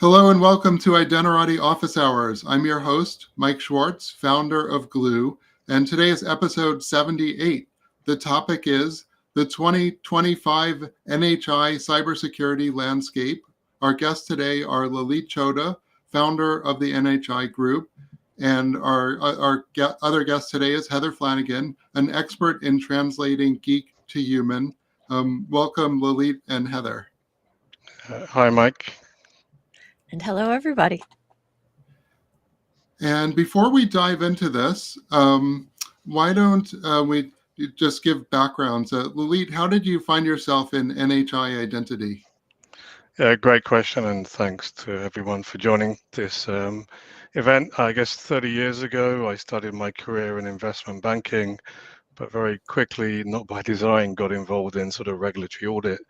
Hello and welcome to Identity Office Hours. I'm your host, Mike Schwartz, founder of Glue, and today is episode 78. The topic is the 2025 NHI Cybersecurity Landscape. Our guests today are Lalit Chhota, founder of the NHI Group, and our other guest today is Heather Flanagan, an expert in translating geek to human. Welcome, Lalit and Heather. Hi, Mike. And hello, everybody. And before we dive into this, why don't we just give backgrounds? Lalit, how did you find yourself in NHI Identity? Yeah, great question, and thanks to everyone for joining this event. I guess 30 years ago, I started my career in investment banking, but very quickly, not by design, got involved in sort of regulatory audit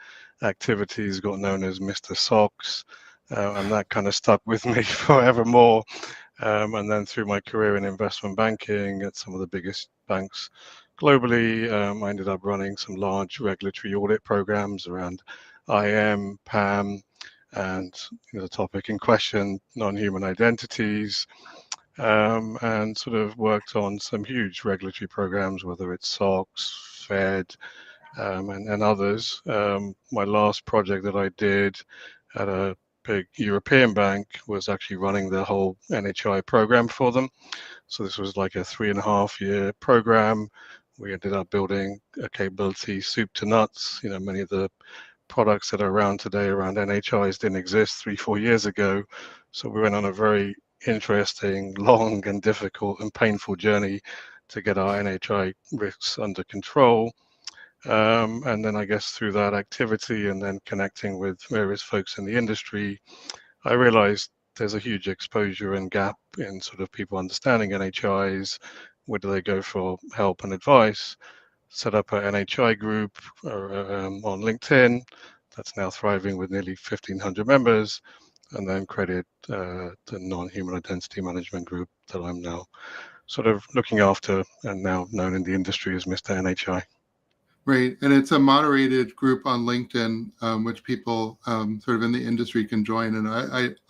activities, got known as Mr. SOX. And that kind of stuck with me forevermore. And then through my career in investment banking at some of the biggest banks globally, I ended up running some large regulatory audit programs around IM, PAM, and the topic in question, non-human identities, and sort of worked on some huge regulatory programs, whether it's SOX, Fed, and others. My last project that I did at a big European bank was actually running the whole NHI program for them. So this was like a 3.5-year program. We ended up building a capability soup to nuts. Many of the products that are around today around NHIs didn't exist 3-4 years ago. So we went on a very interesting, long and difficult and painful journey to get our NHI risks under control. And then I guess through that activity and then connecting with various folks in the industry, I realized there's a huge exposure and gap in sort of people understanding NHIs. Where do they go for help and advice? Set up an NHI group on LinkedIn that's now thriving with nearly 1,500 members, and then created the non-human identity management group that I'm now sort of looking after and now known in the industry as Mr. NHI. Right, and it's a moderated group on LinkedIn, which people sort of in the industry can join, and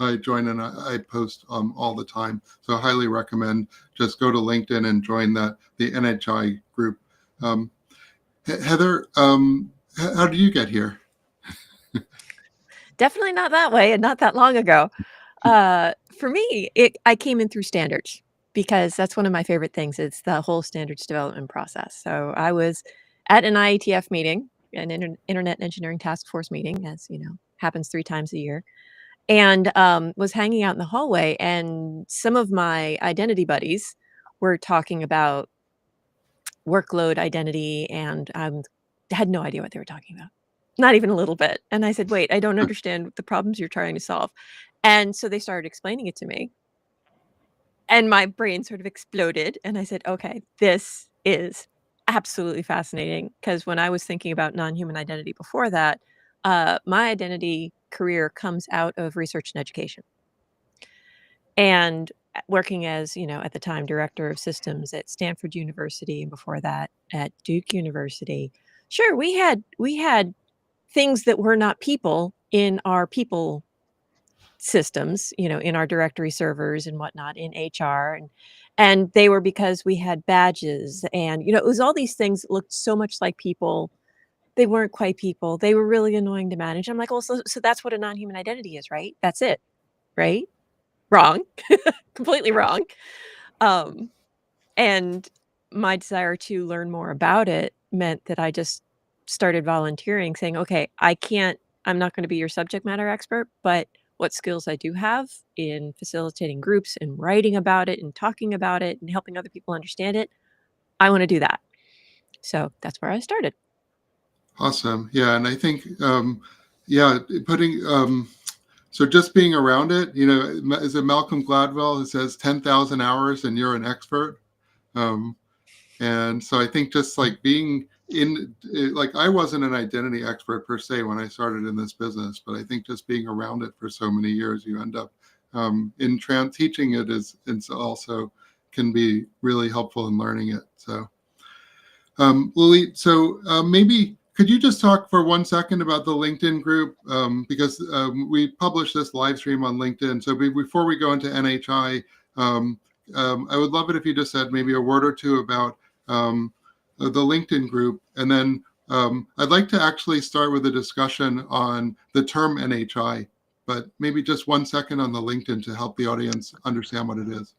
I join and I post all the time. So I highly recommend just go to LinkedIn and join the NHI group. Heather, how did you get here? Definitely not that way, and not that long ago. For me, I came in through standards because that's one of my favorite things. It's the whole standards development process. So I was at an IETF meeting, an Internet Engineering Task Force meeting, as you know, happens 3 times a year, and was hanging out in the hallway, and some of my identity buddies were talking about workload identity, and I had no idea what they were talking about. Not even a little bit. And I said, wait, I don't understand the problems you're trying to solve. And so they started explaining it to me. And my brain sort of exploded. And I said, okay, this is absolutely fascinating. Because when I was thinking about non-human identity before that, my identity career comes out of research and education. And working as, at the time, director of systems at Stanford University, and before that at Duke University. Sure, we had things that were not people in our people systems, in our directory servers and whatnot in HR. And they were because we had badges and, it was all these things that looked so much like people. They weren't quite people. They were really annoying to manage. I'm like, well, so that's what a non-human identity is, right? That's it, right? Wrong. Completely wrong. And my desire to learn more about it meant that I just started volunteering, saying, okay, I'm not going to be your subject matter expert, but what skills I do have in facilitating groups and writing about it and talking about it and helping other people understand it, I want to do that. So that's where I started. Awesome. Yeah. And I think, so just being around it, is it Malcolm Gladwell who says 10,000 hours and you're an expert? And so I think just like being I wasn't an identity expert per se when I started in this business, but I think just being around it for so many years, you end up teaching it is also can be really helpful in learning it. So Lily, maybe Could you just talk for 1 second about the LinkedIn group? Because we publish this live stream on LinkedIn. So before we go into NHI, I would love it if you just said maybe a word or two about the LinkedIn group. And then I'd like to actually start with a discussion on the term NHI, but maybe just 1 second on the LinkedIn to help the audience understand what it is.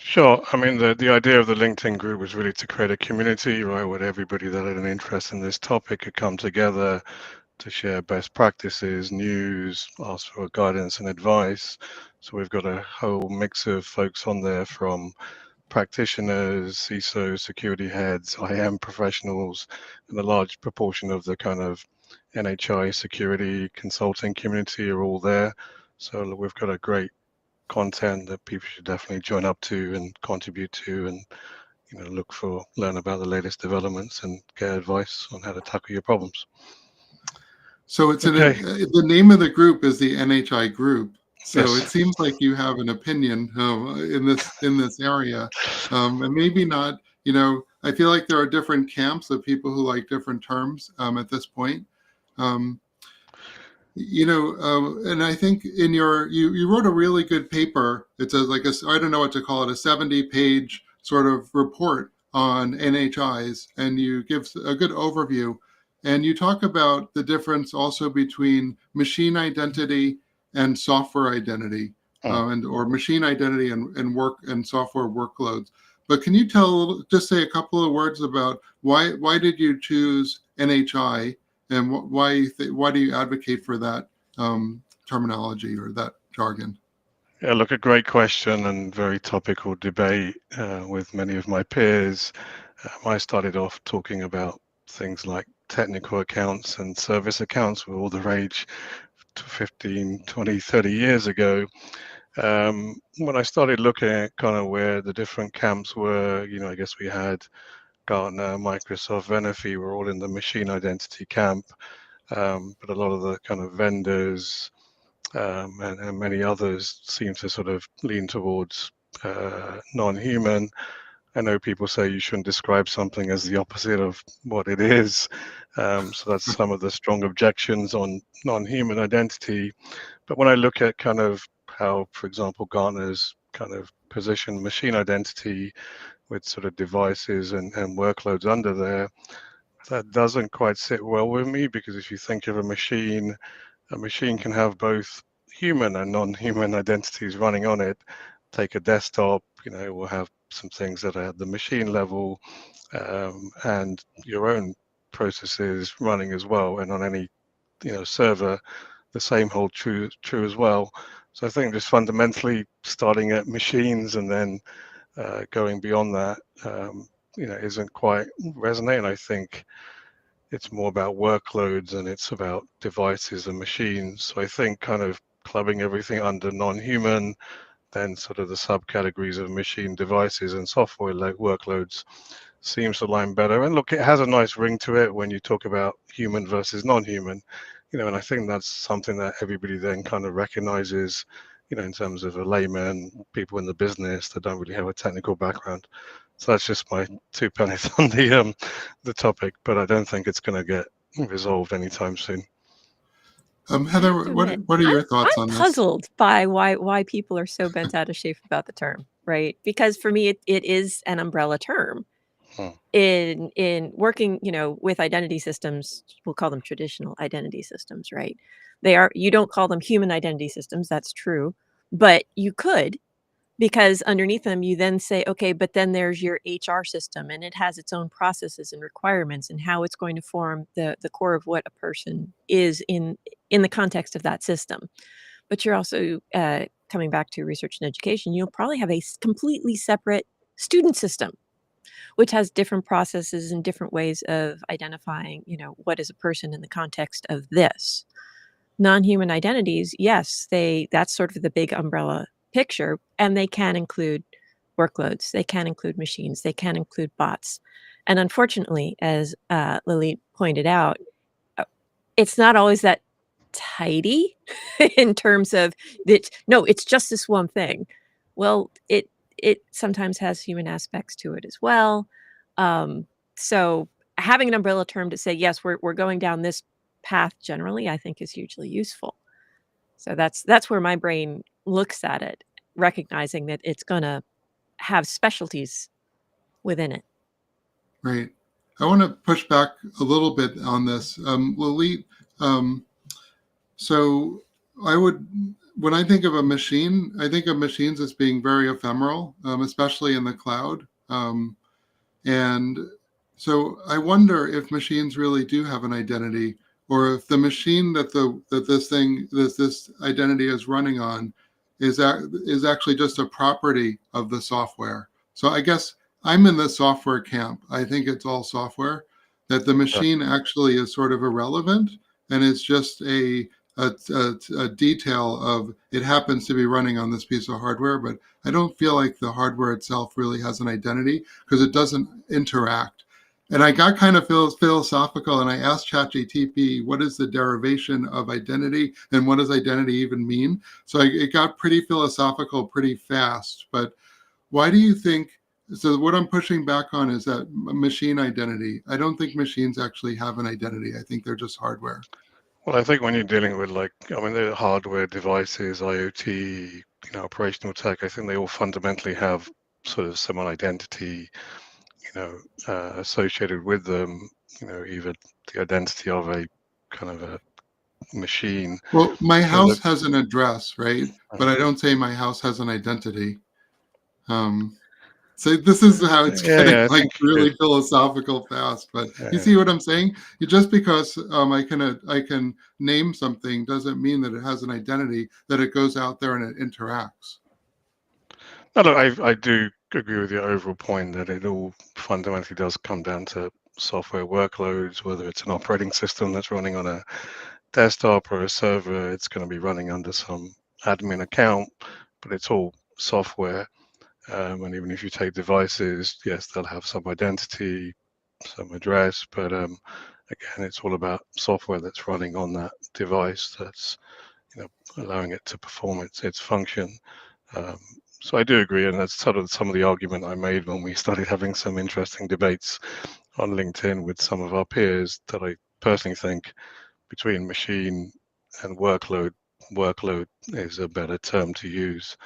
Sure. I mean, the idea of the LinkedIn group was really to create a community, right, where everybody that had an interest in this topic could come together to share best practices, news, ask for guidance and advice. So we've got a whole mix of folks on there, from practitioners, CISO, security heads, IAM professionals, and a large proportion of the kind of NHI security consulting community are all there. So we've got a great content that people should definitely join up to and contribute to, and learn about the latest developments and get advice on how to tackle your problems. So it's Okay. the name of the group is the NHI group. So Yes. it seems like you have an opinion in this area, and maybe not. I feel like there are different camps of people who like different terms at this point. And I think in you wrote a really good paper. It's I don't know what to call it, a 70-page sort of report on NHIs, and you give a good overview. And you talk about the difference also between machine identity and software identity, or machine identity and work and software workloads. But can you just say a couple of words about why did you choose NHI, and why do you advocate for that terminology or that jargon? Yeah, look, a great question and very topical debate with many of my peers. I started off talking about things like technical accounts and service accounts were all the rage 15, 20, 30 years ago. When I started looking at kind of where the different camps were, I guess we had Gartner, Microsoft, Venafi were all in the machine identity camp, but a lot of the kind of vendors and many others seem to sort of lean towards non-human. I know people say you shouldn't describe something as the opposite of what it is. So that's some of the strong objections on non-human identity. But when I look at kind of how, for example, Gartner's kind of position machine identity with sort of devices and workloads under there, that doesn't quite sit well with me, because if you think of a machine can have both human and non-human identities running on it. Take a desktop, we'll have some things that are at the machine level, and your own processes running as well. And on any, server, the same hold true as well. So I think just fundamentally starting at machines and then going beyond that, isn't quite resonating. I think it's more about workloads and it's about devices and machines. So I think kind of clubbing everything under non-human, then sort of the subcategories of machine, devices, and software like workloads seems to align better. And look, it has a nice ring to it when you talk about human versus non-human, and I think that's something that everybody then kind of recognizes, in terms of a layman, people in the business that don't really have a technical background. So that's just my 2 pennies on the topic, but I don't think it's going to get resolved anytime soon. Heather, what are your thoughts on I'm this? puzzled by why people are so bent out of shape about the term, right? Because for me, it is an umbrella term. In working, with identity systems, we'll call them traditional identity systems, right? You don't call them human identity systems, that's true, but you could, because underneath them you then say, okay, but then there's your HR system, and it has its own processes and requirements and how it's going to form the core of what a person is in the context of that system. But you're also coming back to research and education, you'll probably have a completely separate student system, which has different processes and different ways of identifying, what is a person in the context of this. Non-human identities, yes, that's sort of the big umbrella picture, and they can include workloads, they can include machines, they can include bots. And unfortunately, as Lily pointed out, it's not always that tidy in terms of that. No, it's just this one thing. Well, it sometimes has human aspects to it as well. So having an umbrella term to say, yes, we're going down this path generally, I think is hugely useful. So that's where my brain looks at it, recognizing that it's going to have specialties within it. Right. I want to push back a little bit on this. Lalit, so when I think of a machine, I think of machines as being very ephemeral, especially in the cloud. And so I wonder if machines really do have an identity, or if the machine that this identity is running on is actually just a property of the software. So I guess I'm in the software camp. I think it's all software, that the machine actually is sort of irrelevant, and it's just a detail of it happens to be running on this piece of hardware, but I don't feel like the hardware itself really has an identity because it doesn't interact. And I got kind of philosophical, and I asked ChatGPT, what is the derivation of identity and what does identity even mean? So it got pretty philosophical pretty fast. But why do you think, so what I'm pushing back on is that machine identity. I don't think machines actually have an identity. I think they're just hardware. Well, I think when you're dealing with the hardware devices, IoT, operational tech, I think they all fundamentally have sort of some identity, associated with them, even the identity of a kind of a machine. Well, my house has an address, right? But I don't say my house has an identity. So this is how it's getting really philosophical fast. But you see what I'm saying? Just because I can name something doesn't mean that it has an identity, that it goes out there and it interacts. No, look, I do agree with your overall point that it all fundamentally does come down to software workloads, whether it's an operating system that's running on a desktop or a server, it's going to be running under some admin account, but it's all software. And even if you take devices, yes, they'll have some identity, some address, but again, it's all about software that's running on that device that's allowing it to perform its function. So I do agree, and that's sort of some of the argument I made when we started having some interesting debates on LinkedIn with some of our peers, that I personally think between machine and workload is a better term to use.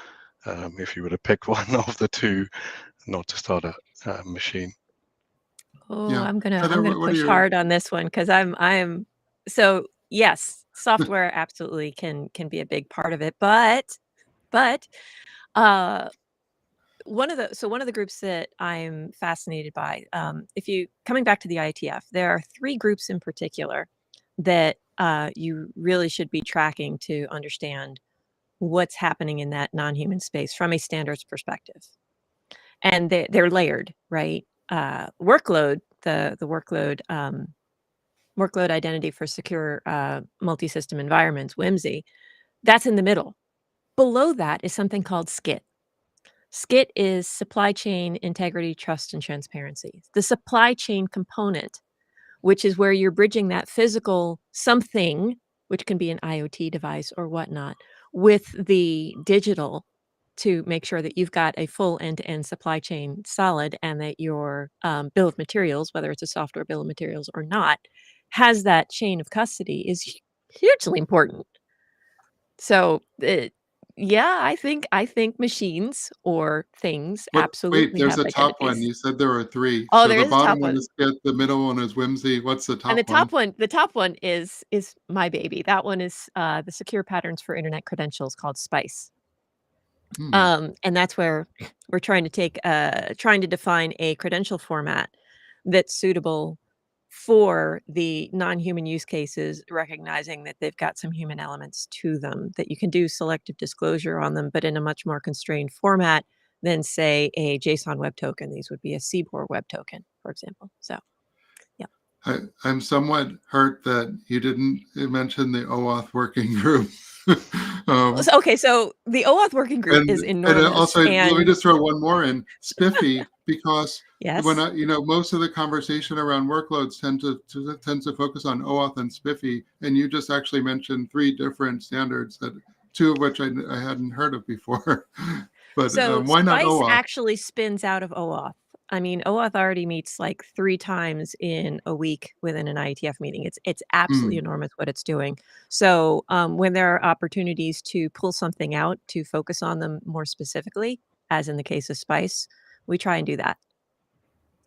If you were to pick one of the two, not to start a machine. Oh, yeah. I'm gonna push hard on this one because I'm so yes, software absolutely can be a big part of it, but one of the groups that I'm fascinated by, coming back to the IETF, there are 3 groups in particular that you really should be tracking to understand what's happening in that non-human space from a standards perspective. And they're layered, right? Workload, the workload identity for secure multi-system environments, WIMSE, that's in the middle. Below that is something called SCIT. SCIT is supply chain integrity, trust, and transparency. The supply chain component, which is where you're bridging that physical something, which can be an IoT device or whatnot, with the digital, to make sure that you've got a full end-to-end supply chain solid, and that your bill of materials, whether it's a software bill of materials or not, has that chain of custody, is hugely important. So I think machines or things absolutely Wait, there's have a top one. identities. You said there are 3. Oh, So there the is a bottom top one one. is SCIT, the middle one is WIMSE. What's the top And one? the top one is my baby. That one is the secure patterns for internet credentials, called SPICE. And that's where we're trying to define a credential format that's suitable for the non-human use cases, recognizing that they've got some human elements to them, that you can do selective disclosure on them, but in a much more constrained format than, say, a JSON web token. These would be a CBOR web token, for example. So, yeah. I'm somewhat hurt that you didn't mention the OAuth working group. Okay, so the OAuth working group is enormous. And also, let me just throw one more in, SPIFFE, because yes. when most of the conversation around workloads tends to focus on OAuth and SPIFFE, and you just actually mentioned 3 different standards, that 2 of which I hadn't heard of before. But so why not SPICE OAuth? actually spins out of OAuth. I mean, OAuth already meets like 3 times in a week within an IETF meeting. It's absolutely Mm, enormous what it's doing. So when there are opportunities to pull something out to focus on them more specifically, as in the case of SPICE, we try and do that.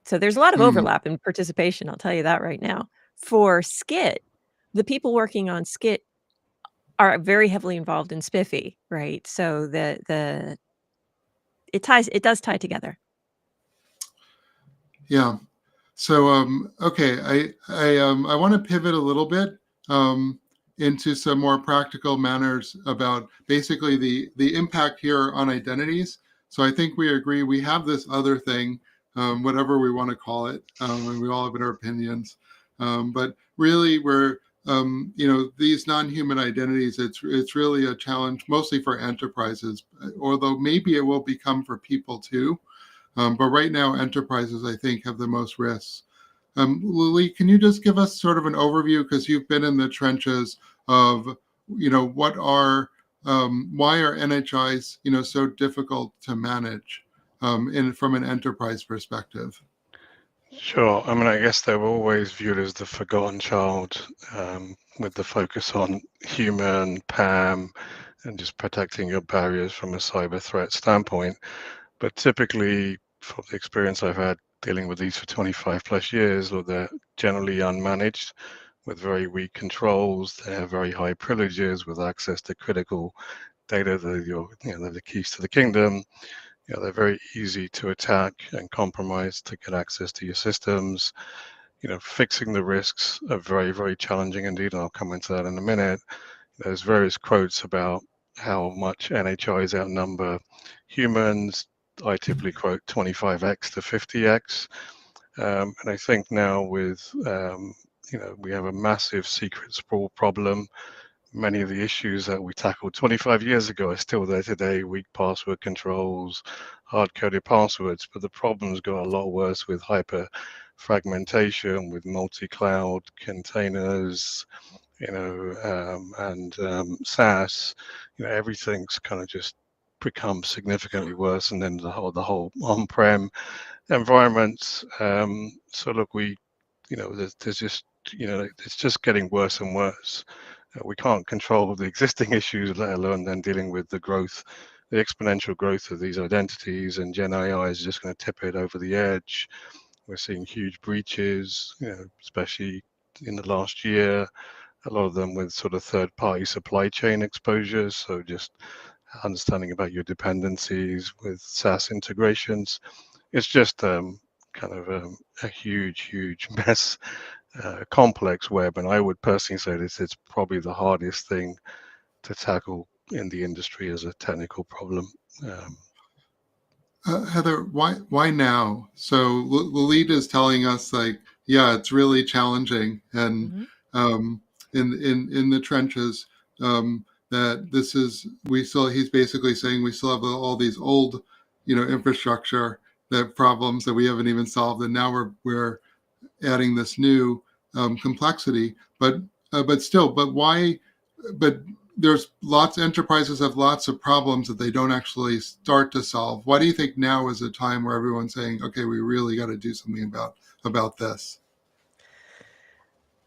So there's a lot of mm. overlap in participation, I'll tell you that right now. For SCIT, the people working on SCIT are very heavily involved in SPIFFE, right? So it does tie together. Yeah. So, okay, I want to pivot a little bit um, into some more practical manners about basically the impact here on identities. So I think we agree we have this other thing, whatever we want to call it, and we all have our opinions. But really, we're these non-human identities. It's really a challenge, mostly for enterprises, although maybe it will become for people too. But right now, enterprises, I think, have the most risks. Lily, can you just give us sort of an overview, because you've been in the trenches of, why are NHIs, so difficult to manage from an enterprise perspective? Sure. I mean, I guess they were always viewed as the forgotten child, with the focus on human, PAM, and just protecting your barriers from a cyber threat standpoint. But typically, from the experience I've had dealing with these for 25 plus years, or they're generally unmanaged with very weak controls. They have very high privileges with access to critical data that they're the keys to the kingdom. They're very easy to attack and compromise to get access to your systems. Fixing the risks are very, very challenging indeed, and I'll come into that in a minute. There's various quotes about how much NHIs outnumber humans. I typically quote 25x to 50x. And I think now we have a massive secret sprawl problem. Many of the issues that we tackled 25 years ago are still there today: weak password controls, hard-coded passwords. But the problems got a lot worse with hyper fragmentation, with multi-cloud containers, and SaaS. Everything's kind of just become significantly worse. And then the whole on-prem environments. So look, there's just, it's just getting worse and worse. We can't control the existing issues, let alone then dealing with the growth, the exponential growth of these identities, and Gen AI is just going to tip it over the edge. We're seeing huge breaches, especially in the last year, a lot of them with sort of third-party supply chain exposures. So just understanding about your dependencies with SaaS integrations. It's just kind of a huge mess, complex web. And I would personally say it's probably the hardest thing to tackle in the industry as a technical problem. Heather, why now? So Lilita is telling us, like, yeah, it's really challenging, and Mhm. in the trenches, that this is we still. He's basically saying we still have all these old, infrastructure that problems that we haven't even solved, and now we're adding this new complexity. But why? But there's enterprises have lots of problems that they don't actually start to solve. Why do you think now is a time where everyone's saying, okay, we really got to do something about this?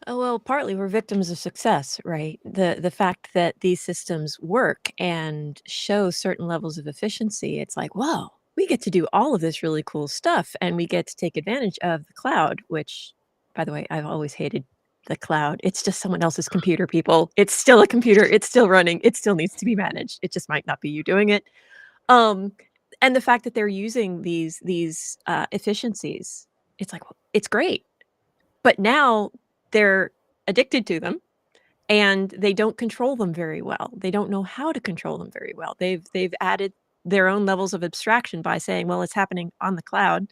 Oh, well, partly we're victims of success, right? The fact that these systems work and show certain levels of efficiency, it's like, whoa, we get to do all of this really cool stuff, and we get to take advantage of the cloud, which, by the way, I've always hated the cloud. It's just someone else's computer, people. It's still a computer. It's still running. It still needs to be managed. It just might not be you doing it. Um, and the fact that they're using these efficiencies, it's like, well, it's great. But now they're addicted to them, and they don't control them very well. They don't know how to control them very well. They've added their own levels of abstraction by saying, well, it's happening on the cloud.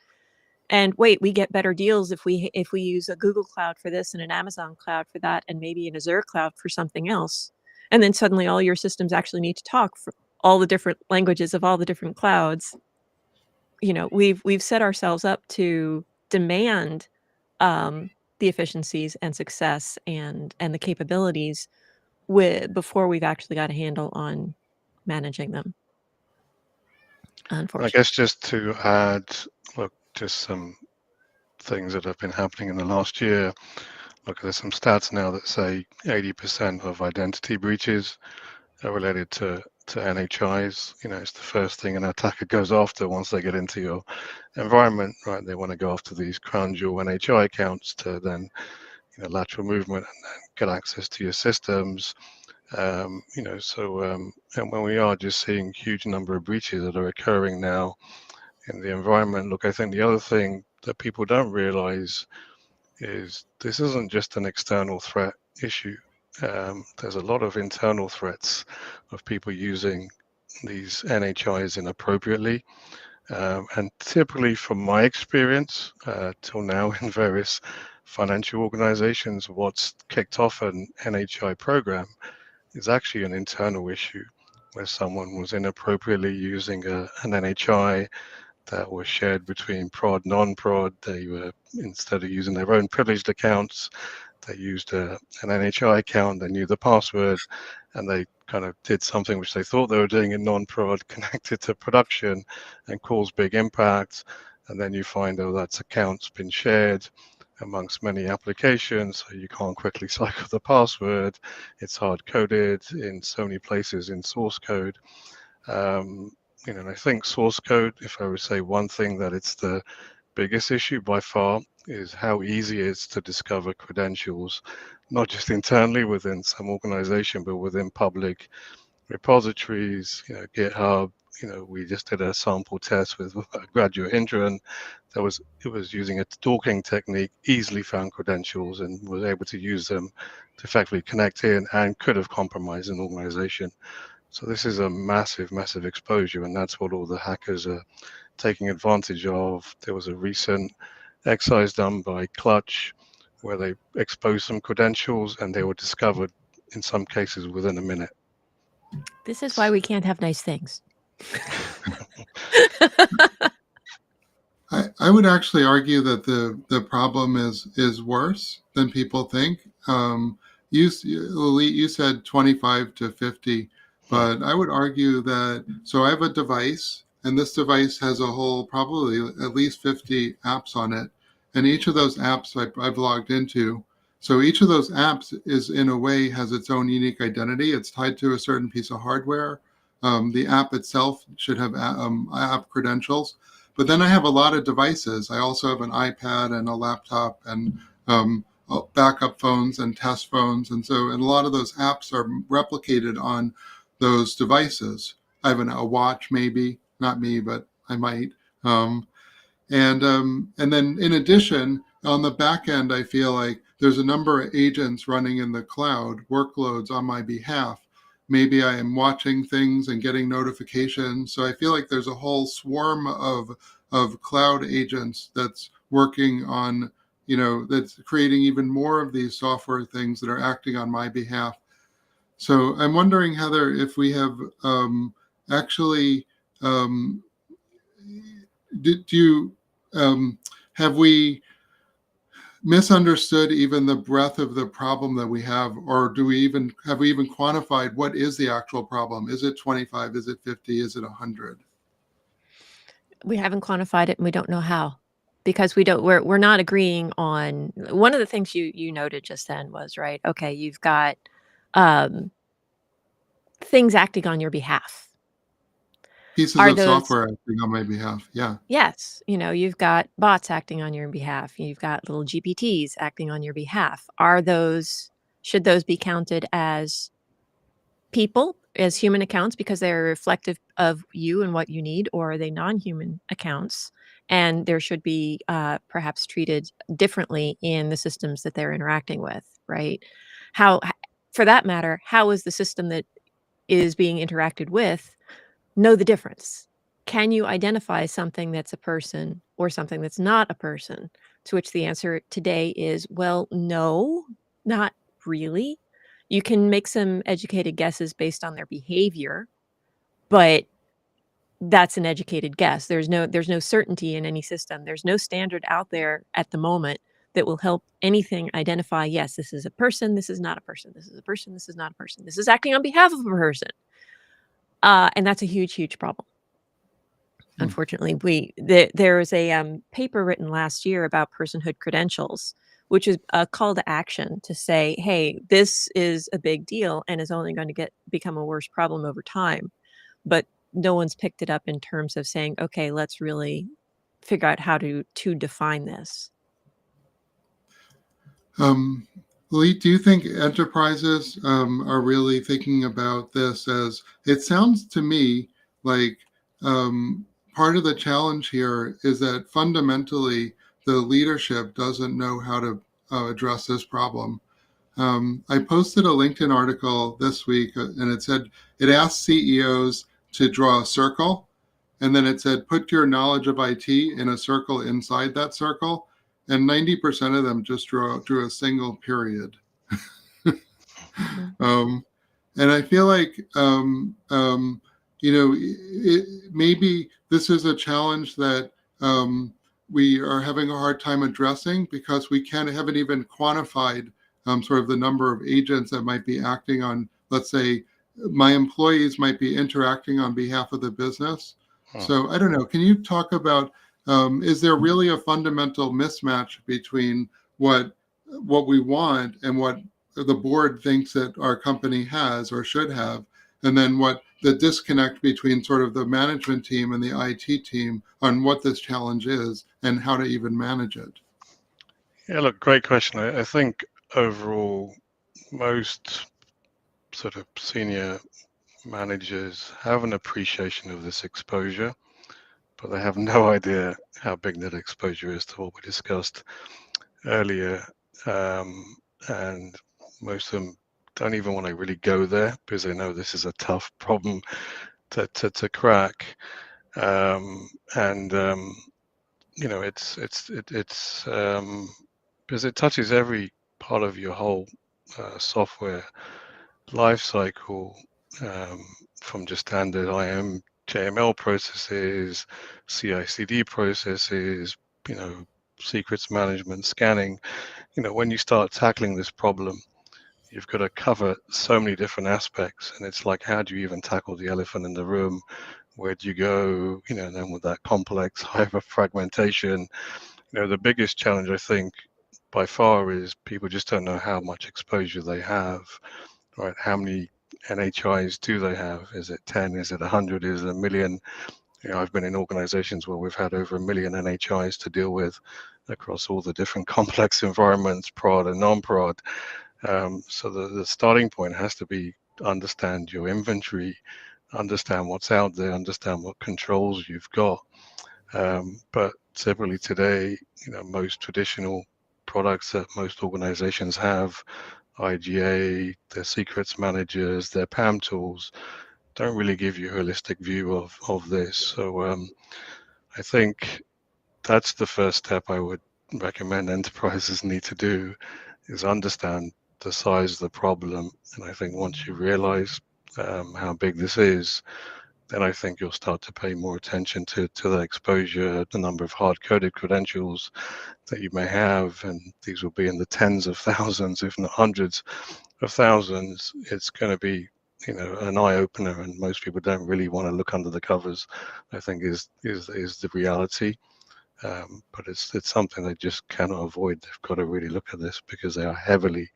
And wait, we get better deals if we use a Google Cloud for this and an Amazon Cloud for that, and maybe an Azure Cloud for something else. And then suddenly all your systems actually need to talk for all the different languages of all the different clouds. We've set ourselves up to demand um, the efficiencies and success and the capabilities before we've actually got a handle on managing them. And I Unfortunately. guess just to add, look, just some things that have been happening in the last year. Look, there's some stats now that say 80% of identity breaches are related to NHIs. It's the first thing an attacker goes after once they get into your environment, right? They want to go after these crown jewel NHI accounts to then, lateral movement and then get access to your systems. And when we are just seeing huge number of breaches that are occurring now in the environment, look, I think the other thing that people don't realize is this isn't just an external threat issue. There's a lot of internal threats of people using these NHIs inappropriately. And typically, from my experience till now in various financial organizations, what's kicked off an NHI program is actually an internal issue where someone was inappropriately using an NHI that was shared between prod, non-prod. They were, instead of using their own privileged accounts, they used an NHI account, they knew the password, and they kind of did something which they thought they were doing in non-prod, connected to production and caused big impacts. And then you find, oh, that account's been shared amongst many applications, so you can't quickly cycle the password. It's hard-coded in so many places in source code. And I think source code, if I would say one thing that it's the biggest issue by far, is how easy it is to discover credentials, not just internally within some organization, but within public repositories, GitHub. We just did a sample test with a graduate intern it was using a stalking technique, easily found credentials and was able to use them to effectively connect in and could have compromised an organization. So this is a massive, massive exposure, and that's what all the hackers are taking advantage of. There was a recent exercise done by Clutch where they exposed some credentials and they were discovered in some cases within a minute. This is why we can't have nice things. I would actually argue that the problem is worse than people think. You said 25 to 50, but I would argue that, so I have a device, and this device has a whole, probably at least 50 apps on it, and each of those apps I've logged into. So each of those apps is, in a way, has its own unique identity. It's tied to a certain piece of hardware. The app itself should have app credentials. But then I have a lot of devices. I also have an iPad and a laptop and backup phones and test phones. And a lot of those apps are replicated on those devices. I have a watch, maybe, not me, but I might. And then in addition, on the back end, I feel like there's a number of agents running in the cloud, workloads on my behalf. Maybe I am watching things and getting notifications. So I feel like there's a whole swarm of cloud agents that's working on, that's creating even more of these software things that are acting on my behalf. So I'm wondering, Heather, if we have have we misunderstood even the breadth of the problem that we have, or have we even quantified what is the actual problem? Is it 25? Is it 50? Is it 100? We haven't quantified it, and we don't know how, because we're not agreeing on one of the things you noted just then was, right, okay, you've got things acting on your behalf. Pieces of software acting on my behalf. Yeah. Yes. You've got bots acting on your behalf. You've got little GPTs acting on your behalf. Should those be counted as people, as human accounts, because they're reflective of you and what you need, or are they non-human accounts? And there should be perhaps treated differently in the systems that they're interacting with, right? For that matter, how is the system that is being interacted with know the difference? Can you identify something that's a person or something that's not a person? To which the answer today is, well, no, not really. You can make some educated guesses based on their behavior, but that's an educated guess. There's no certainty in any system. There's no standard out there at the moment that will help anything identify, yes, this is a person, this is not a person, this is a person, this is not a person, this is acting on behalf of a person. And that's a huge, huge problem. Unfortunately, there was a paper written last year about personhood credentials, which is a call to action to say, hey, this is a big deal and is only going to become a worse problem over time. But no one's picked it up in terms of saying, okay, let's really figure out how to define this. Lee, do you think enterprises are really thinking about this? As it sounds to me like part of the challenge here is that fundamentally the leadership doesn't know how to address this problem. I posted a LinkedIn article this week, and it asked CEOs to draw a circle, and then it said, put your knowledge of IT in a circle inside that circle, and 90% of them just drew a single period. um, and I feel like, maybe this is a challenge that we are having a hard time addressing because we haven't even quantified sort of the number of agents that might be acting on, let's say, my employees might be interacting on behalf of the business. So I don't know. Can you talk about, is there really a fundamental mismatch between what we want and what the board thinks that our company has or should have, and then what the disconnect between sort of the management team and the IT team on what this challenge is and how to even manage it? Yeah, look, great question. I think overall, most sort of senior managers have an appreciation of this exposure, but they have no idea how big that exposure is to what we discussed earlier. And most of them don't even want to really go there because they know this is a tough problem to crack. It's because it touches every part of your whole software life cycle, from just standard IAM, JML processes, CI/CD processes, secrets management, scanning. When you start tackling this problem, you've got to cover so many different aspects, and it's like, how do you even tackle the elephant in the room? Where do you go? And then with that complex hyper fragmentation, the biggest challenge, I think, by far, is people just don't know how much exposure they have, right? How many NHIs do they have? Is it 10? Is it 100? Is it a million? I've been in organizations where we've had over 1 million NHIs to deal with across all the different complex environments, prod and non-prod. So the starting point has to be understand your inventory, understand what's out there, understand what controls you've got. But separately today, most traditional products that most organizations have, IGA, their secrets managers, their PAM tools, don't really give you a holistic view of this. So I think that's the first step I would recommend enterprises need to do, is understand the size of the problem. And I think once you realize how big this is, then I think you'll start to pay more attention to the exposure, the number of hard-coded credentials that you may have, and these will be in the tens of thousands, if not hundreds of thousands. It's going to be, an eye-opener, and most people don't really want to look under the covers, I think is the reality. But it's something they just cannot avoid. They've got to really look at this because they are heavily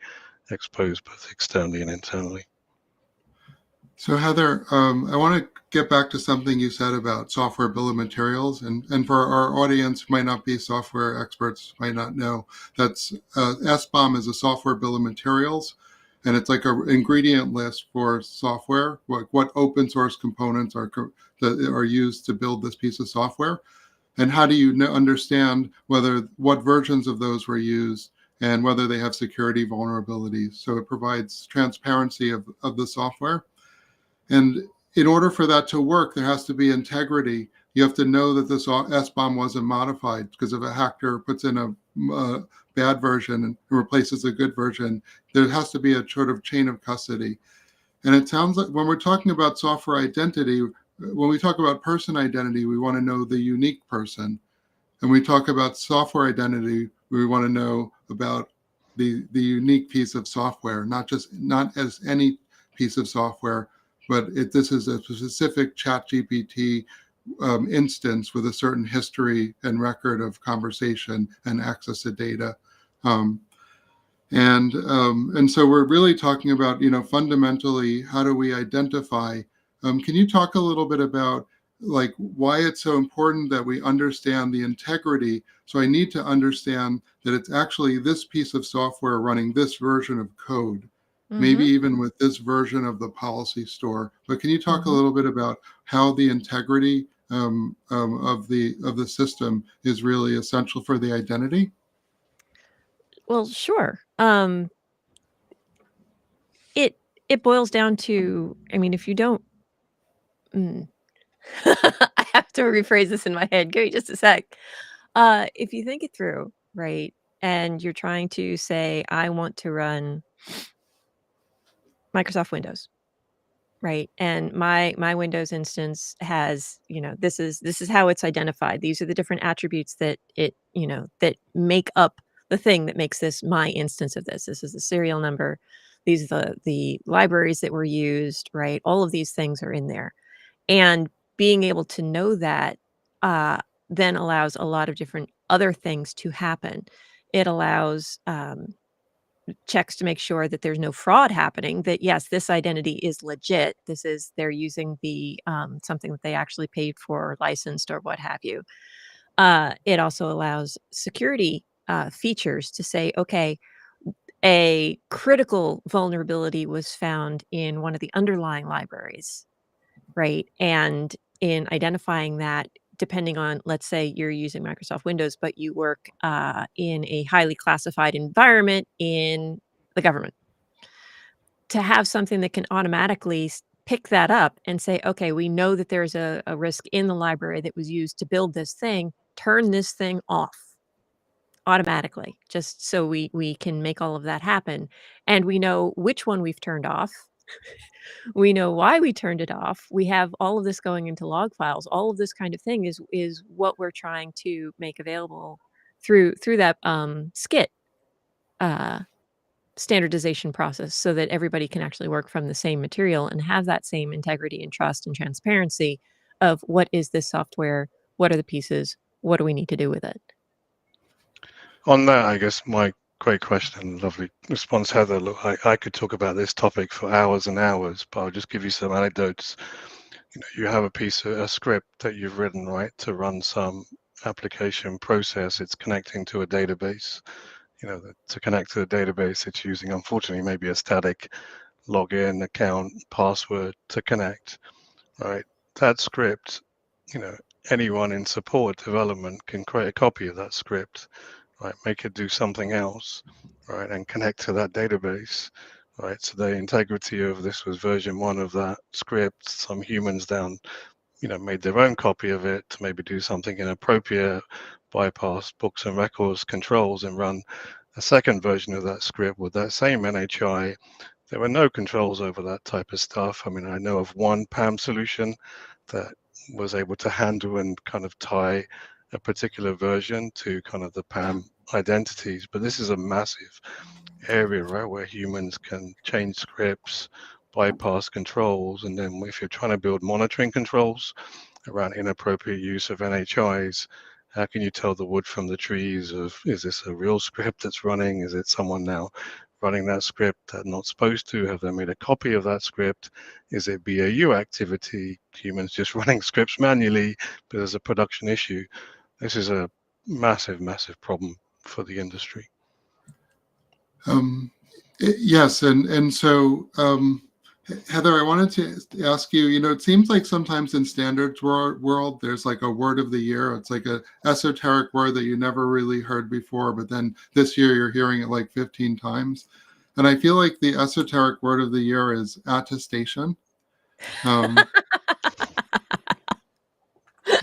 exposed both externally and internally. So Heather, I want to get back to something you said about software bill of materials, and for our audience who might not be software experts, might not know, that's SBOM is a software bill of materials, and it's like an ingredient list for software, what open source components that are used to build this piece of software, and how do you understand what versions of those were used and whether they have security vulnerabilities. So it provides transparency of the software. And in order for that to work, there has to be integrity. You have to know that this SBOM wasn't modified, because if a hacker puts in a bad version and replaces a good version, there has to be a sort of chain of custody. And it sounds like when we're talking about software identity, when we talk about person identity, we want to know the unique person. And we talk about software identity, we want to know about the unique piece of software, not as any piece of software, but this is a specific ChatGPT instance with a certain history and record of conversation and access to data. And so we're really talking about, fundamentally, how do we identify? Can you talk a little bit about like why it's so important that we understand the integrity? So I need to understand that it's actually this piece of software running this version of code, maybe even with this version of the policy store. But can you talk a little bit about how the integrity of the system is really essential for the identity? Well, sure. It boils down to, I mean, if you don't, I have to rephrase this in my head. Give me just a sec. If you think it through, right, and you're trying to say, I want to run Microsoft Windows, right, and my Windows instance has, this is how it's identified. These are the different attributes that that make up the thing that makes this my instance of this. This is the serial number. These are the libraries that were used, right? All of these things are in there. And being able to know that, uh, then allows a lot of different other things to happen. It allows, checks to make sure that there's no fraud happening, that, yes, this identity is legit. They're using the, something that they actually paid for or licensed or what have you. It also allows security, features to say, okay, a critical vulnerability was found in one of the underlying libraries. Right, and in identifying that, depending on, let's say you're using Microsoft Windows, but you work, in a highly classified environment in the government. To have something that can automatically pick that up and say, "Okay, we know that there's a risk in the library that was used to build this thing. Turn this thing off automatically," just so we can make all of that happen, and we know which one we've turned off. We know why we turned it off. We have all of this going into log files. All of this kind of thing is what we're trying to make available through that, SCIT, uh, standardization process, so that everybody can actually work from the same material and have that same integrity and trust and transparency of what is this software, what are the pieces, what do we need to do with it. On that, I guess my great question, lovely response, Heather. Look, I could talk about this topic for hours and hours, but I'll just give you some anecdotes. You have a script that you've written, right, to run some application process. It's connecting to a database. To connect to the database, it's using, unfortunately, maybe a static login account password to connect, right? That script, anyone in support development can create a copy of that script, right? Make it do something else, right? And connect to that database, right? So the integrity of this was version 1 of that script. Some humans down, made their own copy of it to maybe do something inappropriate, bypass books and records controls, and run a second version of that script with that same NHI. There were no controls over that type of stuff. I mean, I know of one PAM solution that was able to handle and kind of tie a particular version to kind of the PAM identities, but this is a massive area, right, where humans can change scripts, bypass controls, and then if you're trying to build monitoring controls around inappropriate use of NHIs, how can you tell the wood from the trees of, is this a real script that's running? Is it someone now running that script that not supposed to? Have they made a copy of that script? Is it BAU activity, humans just running scripts manually, but there's a production issue? This is a massive, massive problem for the industry. Yes, and so Heather, I wanted to ask you. It seems like sometimes in standards world, there's like a word of the year. It's like a esoteric word that you never really heard before, but then this year you're hearing it like 15 times. And I feel like the esoteric word of the year is attestation. And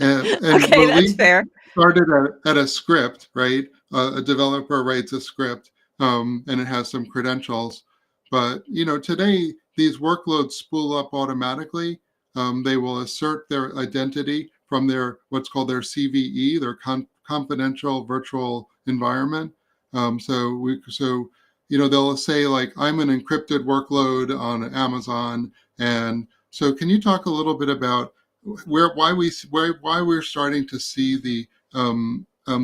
Okay, that's fair. started at a script, right? A developer writes a script, and it has some credentials. But today these workloads spool up automatically. They will assert their identity from their what's called their CVE, their confidential virtual environment. So they'll say like, I'm an encrypted workload on Amazon, and so can you talk a little bit about why we're starting to see the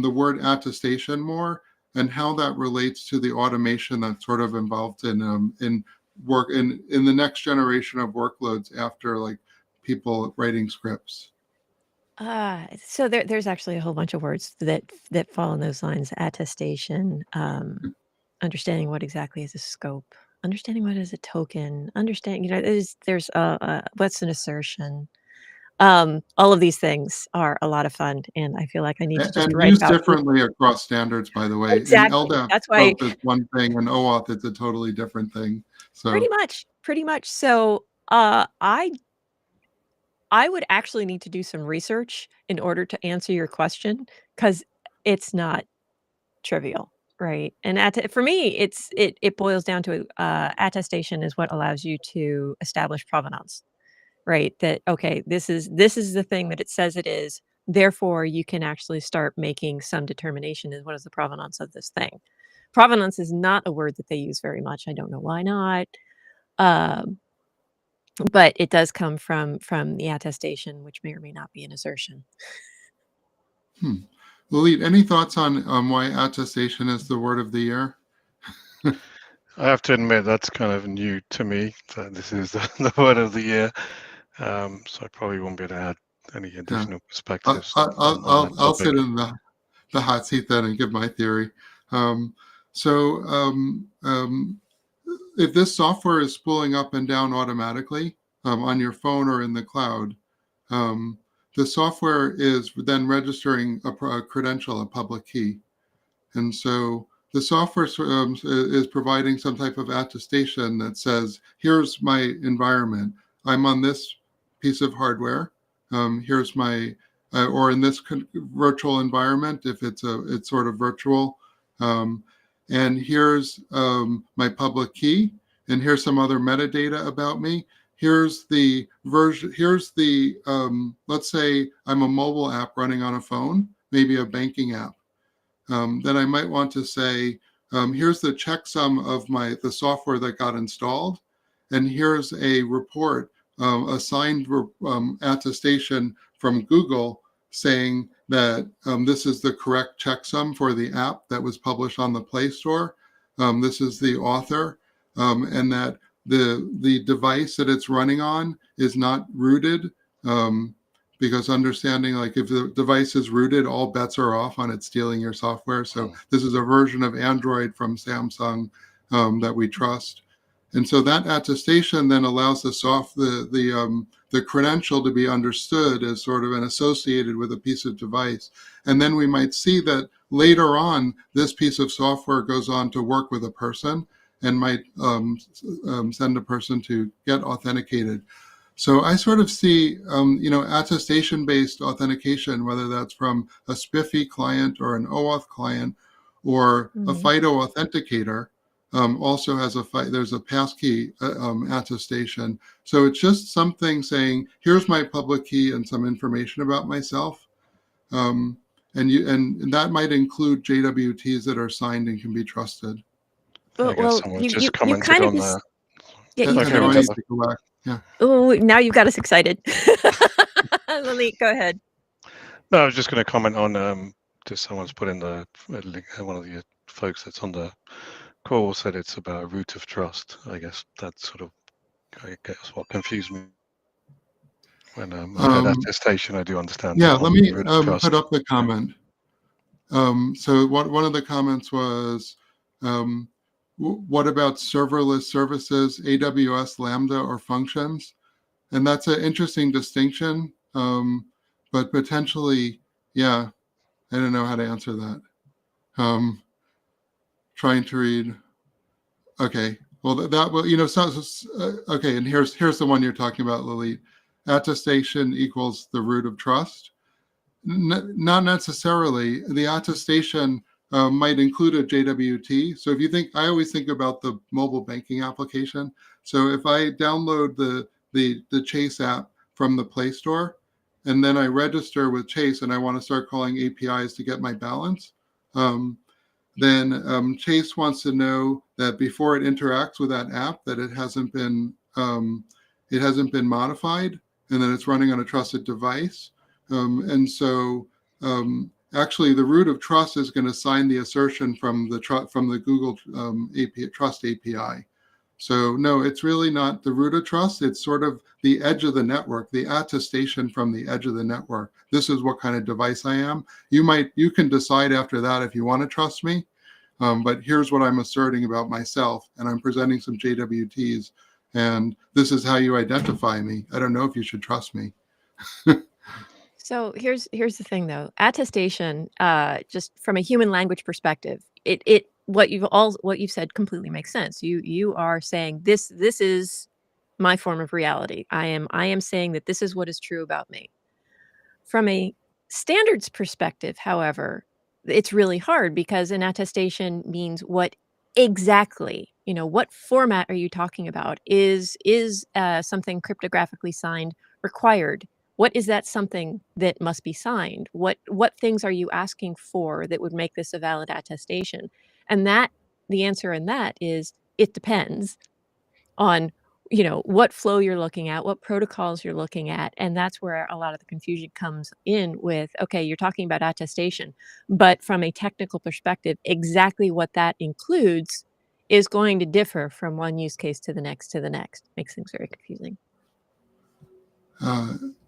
word attestation more, and how that relates to the automation that's sort of involved in work in the next generation of workloads after like people writing scripts. So there's actually a whole bunch of words that fall in those lines. Attestation, understanding what exactly is a scope, understanding what is a token, understanding, there's what's an assertion. All of these things are a lot of fun, and I feel like I need to just And write used about each. differently across standards, by the way. In Exactly. LDAP, That's why scope is one thing, and OAuth it's a totally different thing. pretty So much. So, I would actually need to do some research in order to answer your question, because it's not trivial, right? And for me, it boils down to attestation is what allows you to establish provenance, right? That okay, this is the thing that it says it is. Therefore, you can actually start making some determination as what is the provenance of this thing. Provenance is not a word that they use very much. I don't know why not. Um, but it does come from the attestation, which may or may not be an assertion. Lalit, any thoughts on why attestation is the word of the year? I have to admit that's kind of new to me, that this is the word of the year. So I probably won't be able to add any Yeah. additional perspectives on that I'll topic. sit in the hot seat then and give my theory. So if this software is spooling up and down automatically on your phone or in the cloud, the software is then registering a credential, a public key. And so the software is providing some type of attestation that says, here's my environment. I'm on this piece of hardware. Here's my, or in this virtual environment, if it's sort of virtual. And here's my public key. And here's some other metadata about me. Here's the version, let's say I'm a mobile app running on a phone, maybe a banking app. Then I might want to say, here's the checksum of the software that got installed, and here's a report, a signed attestation from Google saying that this is the correct checksum for the app that was published on the Play Store. This is the author, and that the device that it's running on is not rooted. Because understanding, like if the device is rooted, all bets are off on it stealing your software. So this is a version of Android from Samsung that we trust. And so that attestation then allows the credential to be understood as sort of an associated with a piece of device. And then we might see that later on, this piece of software goes on to work with a person and might send a person to get authenticated. So I sort of see, attestation-based authentication, whether that's from a SPIFFE client or an OAuth client or a FIDO authenticator, also has there's a passkey attestation. So it's just something saying, here's my public key and some information about myself. And that might include JWTs that are signed and can be trusted. I guess Well, someone you just you commented kind of on just that. yeah, you Okay, kind of whatever. just Yeah. oh, now you've got us excited. Lily, go ahead. No, I was just going to comment on just someone's put in the link, one of the folks that's on the call said it's about a root of trust. I guess that's sort of, I guess, what confused me when I heard attestation. I do understand Yeah, the let me root of trust. put up the comment. So one of the comments was, what about serverless services, AWS, Lambda, or functions? And that's an interesting distinction, but potentially, yeah, I don't know how to answer that. Trying to read. Okay, well that will okay, and here's the one you're talking about, Lily. Attestation equals the root of trust. Not necessarily. The attestation might include a JWT. So if you think, I always think about the mobile banking application. So if I download the Chase app from the Play Store, and then I register with Chase and I want to start calling APIs to get my balance, then Chase wants to know that before it interacts with that app, that it hasn't been modified, and then it's running on a trusted device. And so actually, the root of trust is going to sign the assertion from the Google API, Trust API. So no, it's really not the root of trust. It's sort of the edge of the network, the attestation from the edge of the network. This is what kind of device I am. You can decide after that if you want to trust me, but here's what I'm asserting about myself, and I'm presenting some JWTs, and this is how you identify me. I don't know if you should trust me. So here's the thing, though. Attestation, just from a human language perspective, what you've said completely makes sense. You are saying this is my form of reality. I am saying that this is what is true about me. From a standards perspective, however, it's really hard because an attestation means what exactly, what format are you talking about? Is something cryptographically signed required? What is that something that must be signed? What things are you asking for that would make this a valid attestation? And the answer in that is it depends on what flow you're looking at, what protocols you're looking at. And that's where a lot of the confusion comes in with, okay, you're talking about attestation, but from a technical perspective, exactly what that includes is going to differ from one use case to the next Makes things very confusing.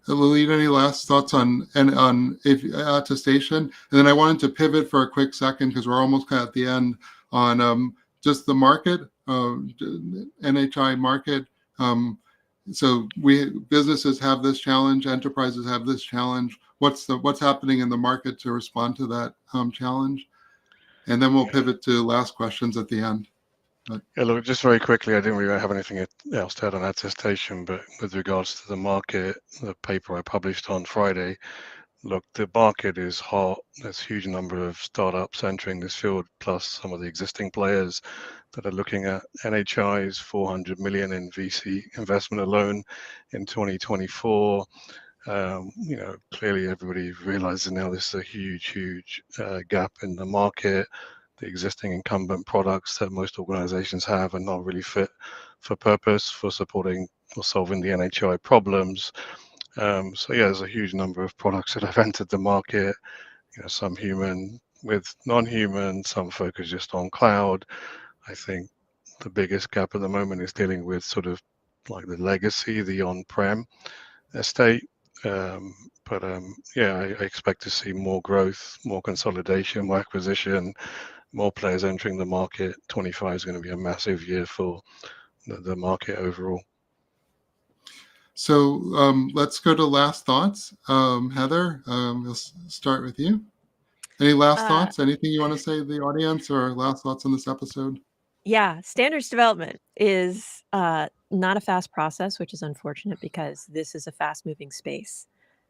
Lilith, any last thoughts on attestation? And then I wanted to pivot for a quick second because we're almost kind of at the end on just the market, NHI market. So businesses have this challenge, enterprises have this challenge. What's happening in the market to respond to that challenge? And then we'll pivot to last questions at the end. Yeah, look, just very quickly, I didn't really have anything else to add on attestation, but with regards to the market, the paper I published on Friday, look, the market is hot. There's a huge number of startups entering this field, plus some of the existing players that are looking at NHI's 400 million in VC investment alone in 2024. Clearly everybody realizes now this is a huge gap in the market. The existing incumbent products that most organizations have are not really fit for purpose for supporting or solving the NHI problems. So yeah, there's a huge number of products that have entered the market, some human with non-human, some focus just on cloud. I think the biggest gap at the moment is dealing with sort of like the legacy, the on-prem estate. Yeah, I expect to see more growth, more consolidation, more acquisition, more players entering the market. 25 is going to be a massive year for the market overall. So let's go to last thoughts. Heather, we'll start with you. Any last thoughts? Anything you want to say to the audience or last thoughts on this episode? Yeah, standards development is not a fast process, which is unfortunate because this is a fast-moving space.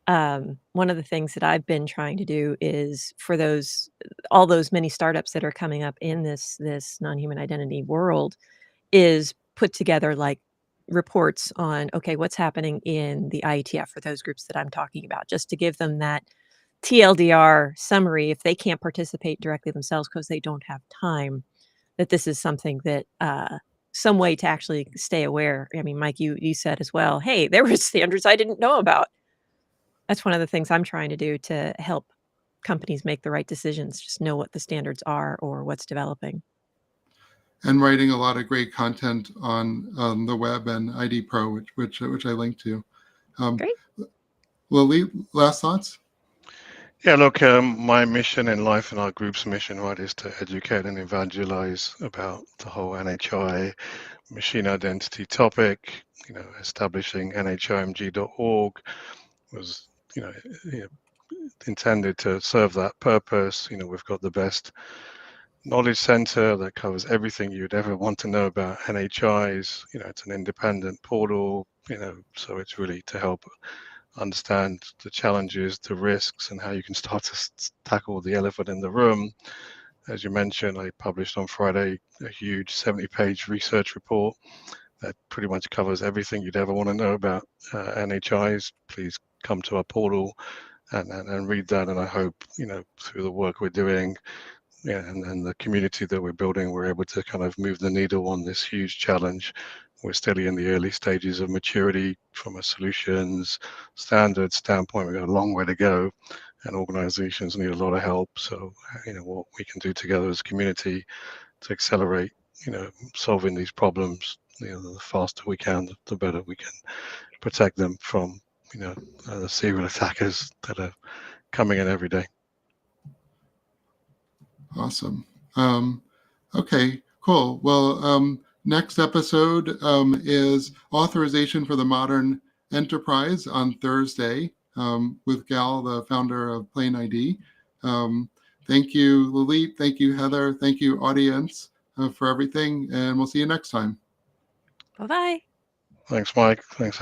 One of the things that I've been trying to do is for all those many startups that are coming up in this non-human identity world is put together like reports on, okay, what's happening in the IETF for those groups that I'm talking about, just to give them that TLDR summary if they can't participate directly themselves because they don't have time, that this is something that some way to actually stay aware. I mean, Mike, you said as well, hey, there were standards I didn't know about. That's one of the things I'm trying to do to help companies make the right decisions, just know what the standards are or what's developing. And writing a lot of great content on the web and ID Pro, which I linked to. Great. Lilith, last thoughts? Yeah, look, my mission in life and our group's mission, right, is to educate and evangelize about the whole NHI machine identity topic. Establishing nhimg.org was, intended to serve that purpose. We've got the best knowledge center that covers everything you'd ever want to know about NHIs. It's an independent portal, so it's really to help understand the challenges, the risks, and how you can start to tackle the elephant in the room. As you mentioned, I published on Friday a huge 70-page research report that pretty much covers everything you'd ever want to know about NHIs. Please come to our portal and read that. And I hope, through the work we're doing, and the community that we're building, we're able to kind of move the needle on this huge challenge we're still in the early stages of maturity from a solutions standard standpoint. We've got a long way to go, and organizations need a lot of help. So, what we can do together as a community to accelerate, solving these problems, the faster we can, the better we can protect them from, the serial attackers that are coming in every day. Awesome. Okay, cool. Well, next episode is Authorization for the Modern Enterprise on Thursday with Gal, the founder of Plain ID. Thank you, Lalit. Thank you, Heather. Thank you, audience, for everything. And we'll see you next time. Bye-bye. Thanks, Mike. Thanks,